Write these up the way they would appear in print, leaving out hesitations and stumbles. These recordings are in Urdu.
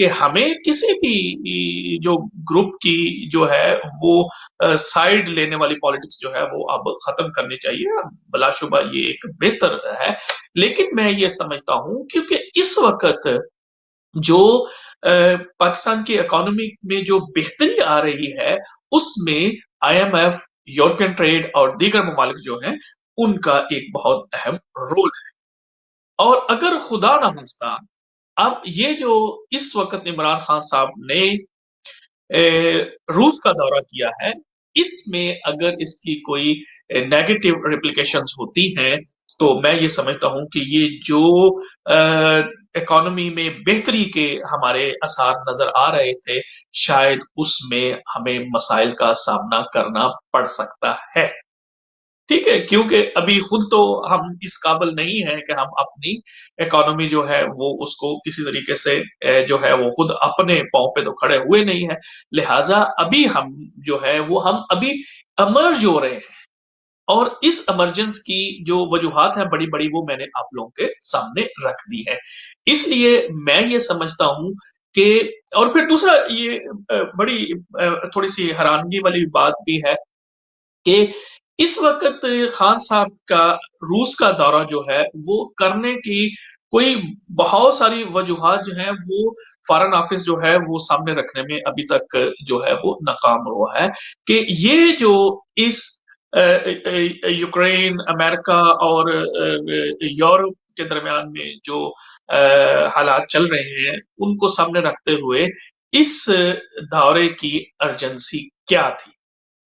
کہ ہمیں کسی بھی جو گروپ کی جو ہے وہ سائیڈ لینے والی پالیٹکس جو ہے وہ اب ختم کرنی چاہیے. بلا شبہ یہ ایک بہتر ہے، لیکن میں یہ سمجھتا ہوں کیونکہ اس وقت جو پاکستان کی اکانومی میں جو بہتری آ رہی ہے اس میں I M F, European trade اور دیگر ممالک جو ہیں ان کا ایک بہت اہم رول ہے. اور اگر خدا نہ خواستہ اب یہ جو اس وقت عمران خان صاحب نے روس کا دورہ کیا ہے، اس میں اگر اس کی کوئی نیگیٹو ریپلیکیشنز ہوتی ہیں تو میں یہ سمجھتا ہوں کہ یہ جو اکانومی میں بہتری کے ہمارے آثار نظر آ رہے تھے شاید اس میں ہمیں مسائل کا سامنا کرنا پڑ سکتا ہے. ٹھیک ہے، کیونکہ ابھی خود تو ہم اس قابل نہیں ہیں کہ ہم اپنی اکانومی جو ہے وہ اس کو کسی طریقے سے جو ہے وہ خود اپنے پاؤں پہ تو کھڑے ہوئے نہیں ہیں، لہٰذا ابھی ہم جو ہے وہ ہم ابھی امرج ہو رہے ہیں. اور اس ایمرجنس کی جو وجوہات ہیں بڑی بڑی وہ میں نے آپ لوگوں کے سامنے رکھ دی ہے. اس لیے میں یہ سمجھتا ہوں کہ اور پھر دوسرا یہ بڑی تھوڑی سی حیرانگی والی بات بھی ہے کہ اس وقت خان صاحب کا روس کا دورہ جو ہے وہ کرنے کی کوئی بہت ساری وجوہات جو ہیں وہ فارن آفس جو ہے وہ سامنے رکھنے میں ابھی تک جو ہے وہ ناکام ہوا ہے کہ یہ جو اس یوکرین، امریکہ اور یورپ کے درمیان میں جو حالات چل رہے ہیں ان کو سامنے رکھتے ہوئے اس دورے کی ارجنسی کیا تھی،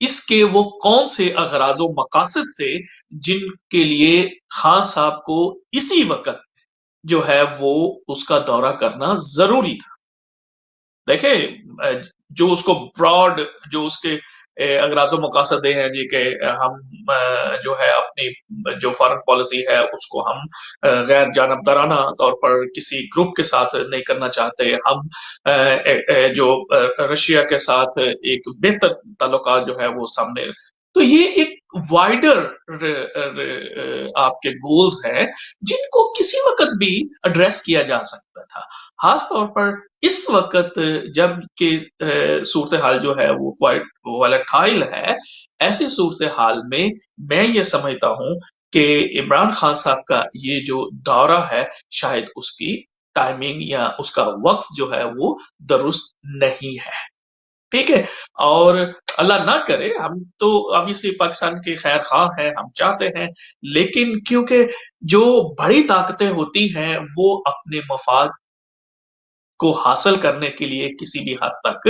اس کے وہ کون سے اغراض و مقاصد تھے جن کے لیے خان صاحب کو اسی وقت جو ہے وہ اس کا دورہ کرنا ضروری تھا. دیکھیں جو اس کو براڈ جو اس کے اغراض و مقاصد ہیں جی کہ ہم جو ہے اپنی جو فارن پالیسی ہے اس کو ہم غیر جانبدارانہ طور پر کسی گروپ کے ساتھ نہیں کرنا چاہتے، ہم جو رشیا کے ساتھ ایک بہتر تعلقات جو ہے وہ سامنے، تو یہ ایک وائڈر آپ کے گولز ہیں جن کو کسی وقت بھی ایڈریس کیا جا سکتا تھا. خاص طور پر اس وقت جب کہ صورتحال جو ہے وہ کوائٹ ویلیٹائل ہے، ایسی صورتحال میں یہ سمجھتا ہوں کہ عمران خان صاحب کا یہ جو دورہ ہے شاید اس کی ٹائمنگ یا اس کا وقت جو ہے وہ درست نہیں ہے. ٹھیک ہے، اور اللہ نہ کرے، ہم تو obviously پاکستان کے خیر خواہ ہیں، ہم چاہتے ہیں، لیکن کیونکہ جو بڑی طاقتیں ہوتی ہیں وہ اپنے مفاد کو حاصل کرنے کے لیے کسی بھی حد تک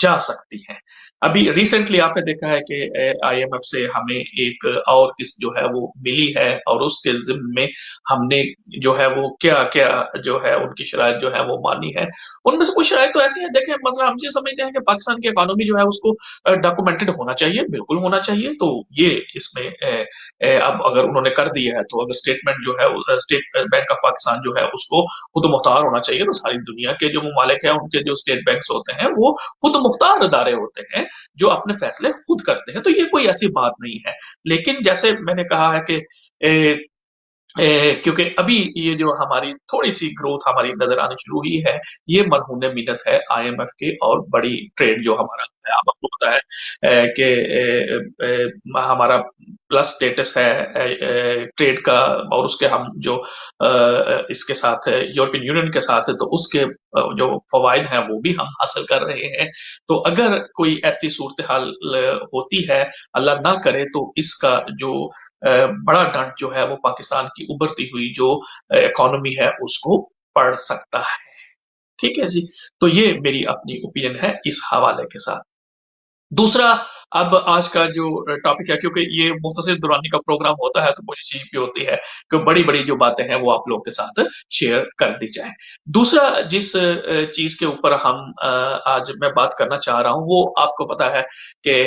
جا سکتی ہیں. ابھی ریسنٹلی آپ نے دیکھا ہے کہ آئی ایم ایف سے ہمیں ایک اور قسط جو ہے وہ ملی ہے اور اس کے ضمن میں ہم نے جو ہے وہ کیا کیا جو ہے ان کی شرائط جو ہے وہ مانی ہے. ان میں سے کچھ شرائط تو ایسی ہیں، دیکھیں مثلا ہم یہ سمجھتے ہیں کہ پاکستان کی اکانومی جو ہے اس کو ڈاکومنٹڈ ہونا چاہیے، بالکل ہونا چاہیے، تو یہ اس میں اب اگر انہوں نے کر دیا ہے تو اگر اسٹیٹمنٹ جو ہے اسٹیٹ بینک آف پاکستان جو ہے اس کو خود مختار ہونا چاہیے، تو ساری دنیا کے جو ممالک ہیں ان کے جو اسٹیٹ بینکس ہوتے ہیں وہ خود مختار ادارے ہوتے ہیں جو اپنے فیصلے خود کرتے ہیں، تو یہ کوئی ایسی بات نہیں ہے. لیکن جیسے میں نے کہا ہے کہ کیونکہ ابھی یہ جو ہماری تھوڑی سی گروتھ ہماری نظر آنی شروع ہوئی ہے، یہ مرہون منت ہے آئی ایم ایف کے اور بڑی ٹریڈ جو ہمارا ہے. اب آپ کو پتا ہے کہ ہمارا پلس سٹیٹس ہے ٹریڈ کا، اور اس کے ہم جو اس کے ساتھ یورپین یونین کے ساتھ ہے تو اس کے جو فوائد ہیں وہ بھی ہم حاصل کر رہے ہیں. تو اگر کوئی ایسی صورتحال ہوتی ہے اللہ نہ کرے تو اس کا جو بڑا ڈنٹ جو ہے وہ پاکستان کی ابھرتی ہوئی جو اکانومی ہے اس کو پڑ سکتا ہے. ٹھیک ہے جی، تو یہ میری اپنی اوپینین ہے اس حوالے کے ساتھ. دوسرا اب آج کا جو ٹاپک ہے، کیونکہ یہ مختصر دورانی کا پروگرام ہوتا ہے تو مجھے چیز بھی ہوتی ہے کہ بڑی بڑی جو باتیں ہیں وہ آپ لوگوں کے ساتھ شیئر کر دی جائیں. دوسرا جس چیز کے اوپر ہم آج میں بات کرنا چاہ رہا ہوں وہ آپ کو پتا ہے کہ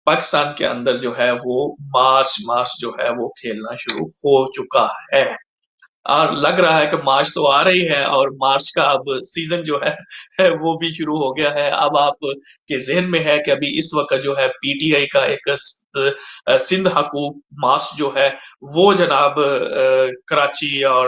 پاکستان کے اندر جو ہے وہ مارچ جو ہے وہ کھیلنا شروع ہو چکا ہے، اور لگ رہا ہے کہ مارچ تو آ رہی ہے اور مارچ کا اب سیزن جو ہے وہ بھی شروع ہو گیا ہے. اب آپ کے ذہن میں ہے کہ ابھی اس وقت جو ہے پی ٹی آئی کا ایک سندھ حقوق مارچ جو ہے وہ جناب کراچی اور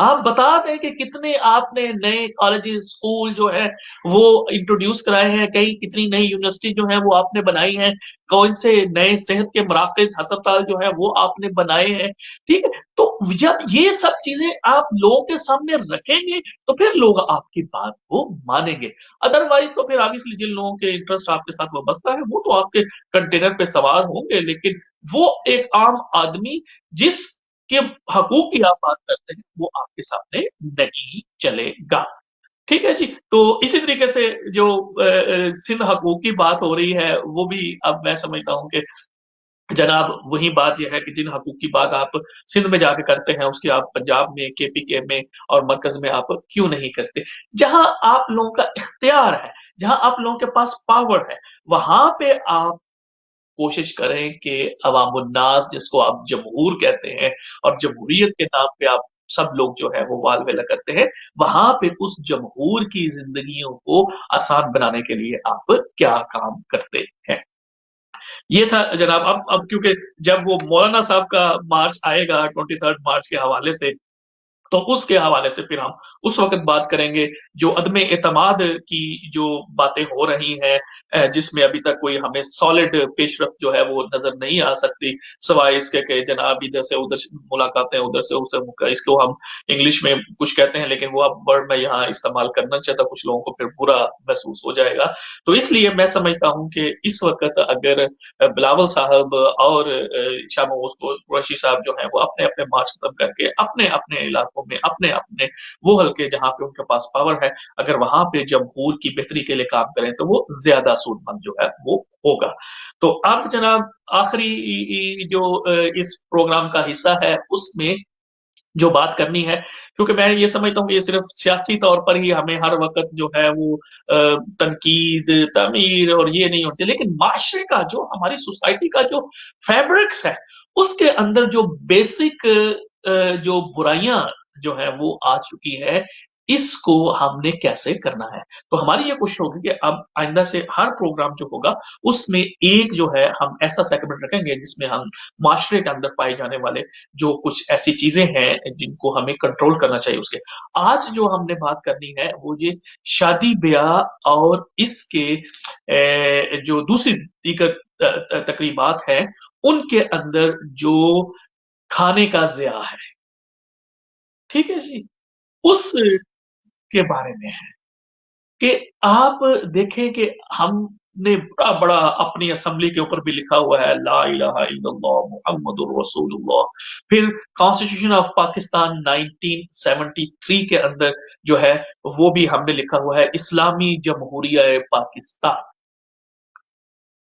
آپ بتا دیں کہ کتنے آپ نے نئے کالجز اسکول جو ہے وہ انٹروڈیوس کرائے ہیں، کئی کتنی نئی یونیورسٹی جو ہیں وہ آپ نے بنائی ہیں، کون سے نئے صحت کے مراکز ہسپتال جو ہیں وہ آپ نے بنائے ہیں، ٹھیک ہے؟ تو جب یہ سب چیزیں آپ لوگوں کے سامنے رکھیں گے تو پھر لوگ آپ کی بات کو مانیں گے، ادروائز تو پھر آبویسلی جن لوگوں کے انٹرسٹ آپ کے ساتھ وابستہ ہے وہ تو آپ کے کنٹینر پہ سوار ہوں گے، لیکن وہ ایک عام آدمی جس کے حقوق کی آپ بات کرتے ہیں وہ آپ کے سامنے نہیں چلے گا، ٹھیک ہے جی؟ تو اسی طریقے سے جو سندھ حقوق کی بات ہو رہی ہے وہ بھی اب میں سمجھتا ہوں کہ جناب وہی بات یہ ہے کہ جن حقوق کی بات آپ سندھ میں جا کے کرتے ہیں اس کی آپ پنجاب میں KPK میں اور مرکز میں آپ کیوں نہیں کرتے؟ جہاں آپ لوگوں کا اختیار ہے، جہاں آپ لوگوں کے پاس پاور ہے، وہاں پہ آپ کوشش کریں کہ عوام الناس جس کو آپ جمہور کہتے ہیں اور جمہوریت کے نام پہ آپ سب لوگ جو ہے وہ وال ویلا کرتے ہیں، وہاں پہ اس جمہور کی زندگیوں کو آسان بنانے کے لیے آپ کیا کام کرتے ہیں؟ یہ تھا جناب۔ اب کیونکہ جب وہ مولانا صاحب کا مارچ آئے گا 23 مارچ کے حوالے سے، تو اس کے حوالے سے پھر ہم اس وقت بات کریں گے جو عدم اعتماد کی جو باتیں ہو رہی ہیں، جس میں ابھی تک کوئی ہمیں سالڈ پیش رفت جو ہے وہ نظر نہیں آ سکتی، سوائے اس کے کہ جناب ادھر سے ادھر ملاقاتیں، ادھر سے اسے، اس کو ہم انگلش میں کچھ کہتے ہیں لیکن وہ اب ورڈ میں یہاں استعمال کرنا چاہتا، کچھ لوگوں کو پھر برا محسوس ہو جائے گا، تو اس لیے میں سمجھتا ہوں کہ اس وقت اگر بلاول صاحب اور شاہ محمود قریشی صاحب جو ہیں وہ اپنے اپنے مارچ ختم کر کے اپنے اپنے علاقوں میں، اپنے اپنے وہ حلقے جہاں پہ ان کے پاس پاور ہے، اگر وہاں پہ جمہور کی بہتری کے لیے کام کریں تو وہ زیادہ سود مند جو ہے وہ ہوگا۔ تو اب جناب آخری جو اس پروگرام کا حصہ ہے اس میں جو بات کرنی ہے، کیونکہ میں یہ سمجھتا ہوں کہ یہ صرف سیاسی طور پر ہی ہمیں ہر وقت جو ہے وہ تنقید، تعمیر اور یہ نہیں ہوتی، لیکن معاشرے کا جو، ہماری سوسائٹی کا جو فیبرکس ہے اس کے اندر جو بیسک جو برائیاں جو ہے وہ آ چکی ہے، اس کو ہم نے کیسے کرنا ہے؟ تو ہماری یہ کوشش ہوگی کہ اب آئندہ سے ہر پروگرام جو ہوگا اس میں ایک جو ہے ہم ایسا سیگمنٹ رکھیں گے جس میں ہم معاشرے کے اندر پائے جانے والے جو کچھ ایسی چیزیں ہیں جن کو ہمیں کنٹرول کرنا چاہیے اس کے۔ آج جو ہم نے بات کرنی ہے وہ یہ شادی بیاہ اور اس کے جو دوسری دیگر تقریبات ہیں ان کے اندر جو کھانے کا ضیاع ہے، ٹھیک ہے جی، اس کے بارے میں ہے کہ آپ دیکھیں کہ ہم نے بڑا بڑا اپنی اسمبلی کے اوپر بھی لکھا ہوا ہے لا الہ الا اللہ محمد الرسول اللہ، پھر کانسٹیٹیوشن آف پاکستان 1973 کے اندر جو ہے وہ بھی ہم نے لکھا ہوا ہے اسلامی جمہوریہ پاکستان،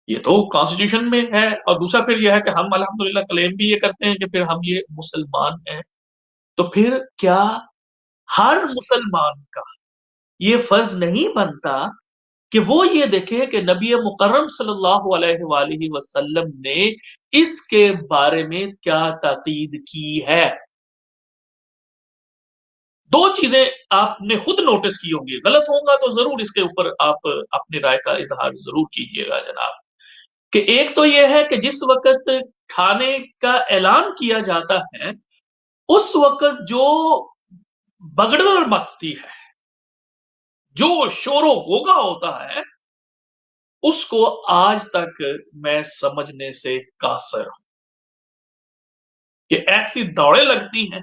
یہ تو کانسٹیٹیوشن میں ہے، اور دوسرا پھر یہ ہے کہ ہم الحمدللہ کلیم بھی یہ کرتے ہیں کہ پھر ہم یہ مسلمان ہیں، تو پھر کیا ہر مسلمان کا یہ فرض نہیں بنتا کہ وہ یہ دیکھے کہ نبی مکرم صلی اللہ علیہ وآلہ وسلم نے اس کے بارے میں کیا تاکید کی ہے؟ دو چیزیں آپ نے خود نوٹس کی ہوں گی، غلط ہوگا تو ضرور اس کے اوپر آپ اپنی رائے کا اظہار ضرور کیجیے گا جناب، کہ ایک تو یہ ہے کہ جس وقت کھانے کا اعلان کیا جاتا ہے اس وقت جو بگڑ مچتی ہے، جو شور و غوغا ہوتا ہے، اس کو آج تک میں سمجھنے سے قاصر ہوں کہ ایسی دوڑیں لگتی ہیں،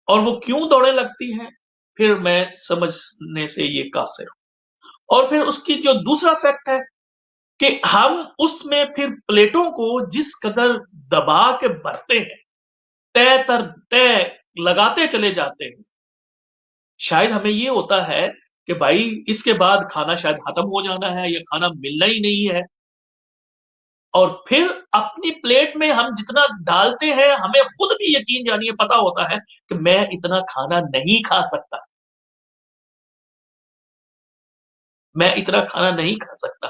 اور وہ کیوں دوڑیں لگتی ہیں پھر میں سمجھنے سے یہ قاصر ہوں۔ اور پھر اس کی جو دوسرا فیکٹ ہے کہ ہم اس میں پھر پلیٹوں کو جس قدر دبا کے بھرتے ہیں، طے تر طے لگاتے چلے جاتے ہیں، شاید ہمیں یہ ہوتا ہے کہ بھائی اس کے بعد کھانا شاید ختم ہو جانا ہے یا کھانا ملنا ہی نہیں ہے، اور پھر اپنی پلیٹ میں ہم جتنا ڈالتے ہیں ہمیں خود بھی یقین جانیے پتا ہوتا ہے کہ میں اتنا کھانا نہیں کھا سکتا، میں اتنا کھانا نہیں کھا سکتا،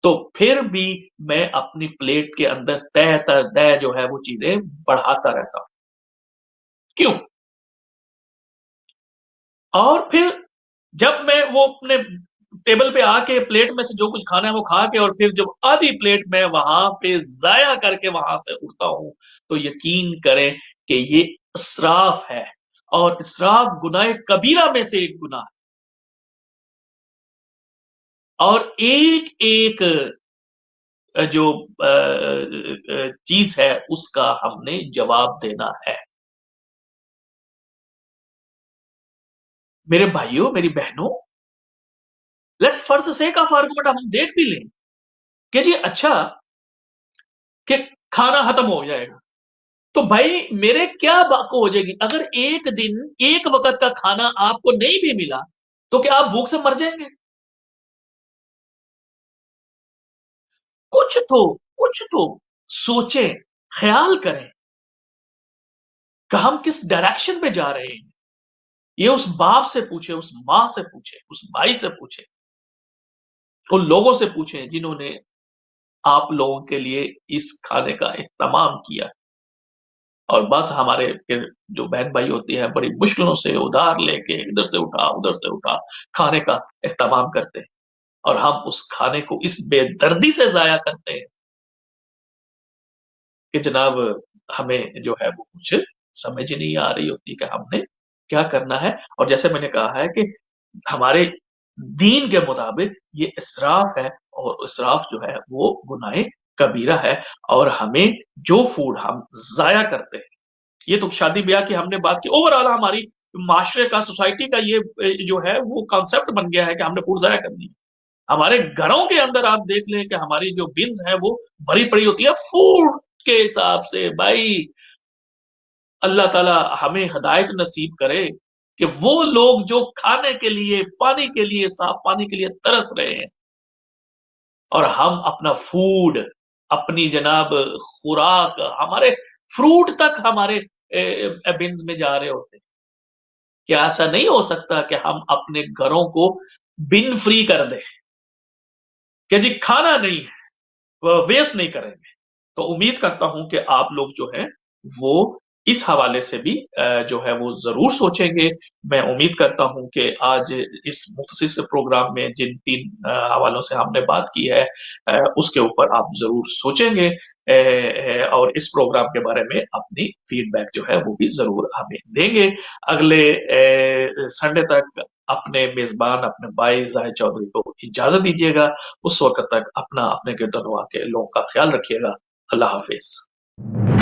تو پھر بھی میں اپنی پلیٹ کے اندر طے تر طے جو ہے وہ چیزیں بڑھاتا رہتا ہوں، کیوں؟ اور پھر جب میں وہ اپنے ٹیبل پہ آ کے پلیٹ میں سے جو کچھ کھانا ہے وہ کھا کے، اور پھر جب آدھی پلیٹ میں وہاں پہ ضائع کر کے وہاں سے اٹھتا ہوں، تو یقین کریں کہ یہ اسراف ہے، اور اسراف گناہ کبیرہ میں سے ایک گناہ، اور ایک ایک جو چیز ہے اس کا ہم نے جواب دینا ہے۔ میرے بھائیوں، میری بہنوں، let's for the sake of argument ہم دیکھ بھی لیں کہ جی اچھا کہ کھانا ختم ہو جائے گا، تو بھائی میرے کیا باقی ہو جائے گی؟ اگر ایک دن ایک وقت کا کھانا آپ کو نہیں بھی ملا تو کیا آپ بھوک سے مر جائیں گے؟ کچھ تو سوچیں، خیال کریں کہ ہم کس ڈائریکشن پہ جا رہے ہیں۔ یہ اس باپ سے پوچھے، اس ماں سے پوچھے، اس بھائی سے پوچھے، ان لوگوں سے پوچھیں جنہوں نے آپ لوگوں کے لیے اس کھانے کا اہتمام کیا، اور بس ہمارے پھر جو بہن بھائی ہوتی ہیں بڑی مشکلوں سے ادھار لے کے ادھر سے اٹھا کھانے کا اہتمام کرتے ہیں، اور ہم اس کھانے کو اس بے دردی سے ضائع کرتے ہیں کہ جناب ہمیں جو ہے وہ کچھ سمجھ نہیں آ رہی ہوتی کہ ہم نے کیا کرنا ہے۔ اور جیسے میں نے کہا ہے کہ ہمارے دین کے مطابق یہ اسراف ہے، اور اسراف جو ہے وہ گناہ کبیرہ ہے، اور ہمیں جو فوڈ ہم ضائع کرتے ہیں، یہ تو شادی بیاہ کی ہم نے بات کی، اوور آل ہماری معاشرے کا، سوسائٹی کا یہ جو ہے وہ کانسیپٹ بن گیا ہے کہ ہم نے فوڈ ضائع کرنی ہے۔ ہمارے گھروں کے اندر آپ دیکھ لیں کہ ہماری جو بنز ہیں وہ بھری پڑی ہوتی ہے فوڈ کے حساب سے۔ بھائی اللہ تعالی ہمیں ہدایت نصیب کرے کہ وہ لوگ جو کھانے کے لیے، پانی کے لیے، صاف پانی کے لیے ترس رہے ہیں، اور ہم اپنا فوڈ، اپنی جناب خوراک، ہمارے فروٹ تک ہمارے بنز میں جا رہے ہوتے ہیں۔ کیا ایسا نہیں ہو سکتا کہ ہم اپنے گھروں کو بن فری کر دیں کہ جی کھانا نہیں ہے، ویسٹ نہیں کریں گے؟ تو امید کرتا ہوں کہ آپ لوگ جو ہیں وہ اس حوالے سے بھی جو ہے وہ ضرور سوچیں گے۔ میں امید کرتا ہوں کہ آج اس مختصر سے پروگرام میں جن تین حوالوں سے ہم نے بات کی ہے اس کے اوپر آپ ضرور سوچیں گے، اور اس پروگرام کے بارے میں اپنی فیڈ بیک جو ہے وہ بھی ضرور ہمیں دیں گے۔ اگلے سنڈے تک اپنے میزبان، اپنے بھائی زاہد چودھری کو اجازت دیجیے گا۔ اس وقت تک اپنا، اپنے گرد و نواح کے لوگوں کا خیال رکھیے گا۔ اللہ حافظ۔